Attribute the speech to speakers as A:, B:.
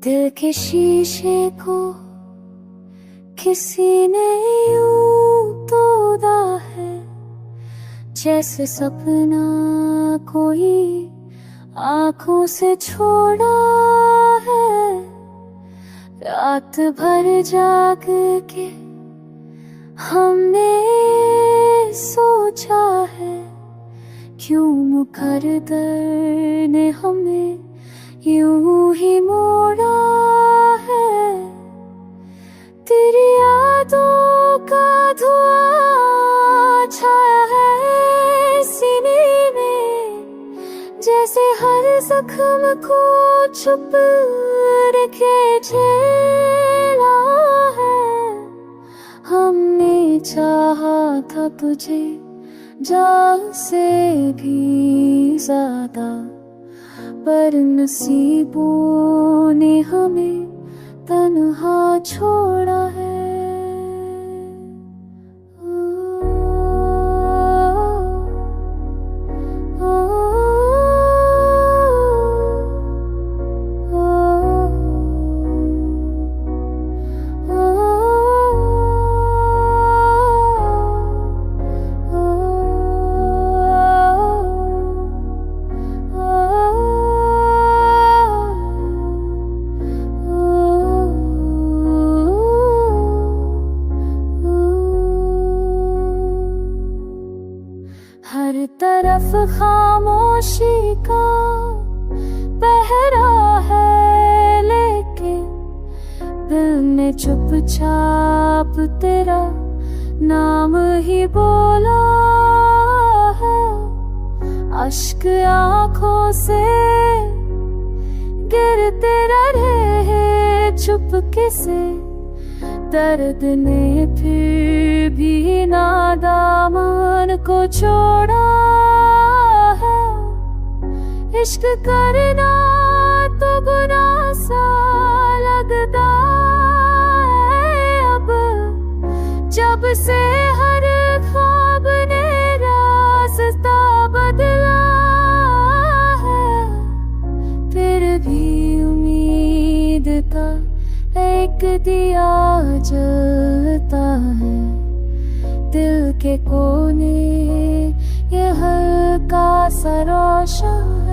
A: दिल के शीशे को किसी ने यूं तोड़ा है, जैसे सपना कोई आंखों से छोड़ा है। रात भर जाग के हमने सोचा है, क्यों मुकद्दर ने हमें यूं ही मोड़ा है। तेरी यादों का धुआं छाया है सीने में, जैसे हर जख्म को छुप के झेला है। हमने चाहा था तुझे जान से भी ज्यादा, पर नसीबों ने हमें तन्हा छोड़ा है। हर तरफ खामोशी का पहरा है, लेकिन दिल ने चुपचाप तेरा नाम ही बोला है। अश्क आंखों से गिरते रहे चुपके से, दर्द ने फिर भी नादामन को छोड़ा है। इश्क करना तो गुनाह सा लगता है अब, जब से हर ख्वाब ने रास्ता बदला है। फिर भी उम्मीद का एक दिया जलता है, दिल के कोने ये हल्का सा रोशन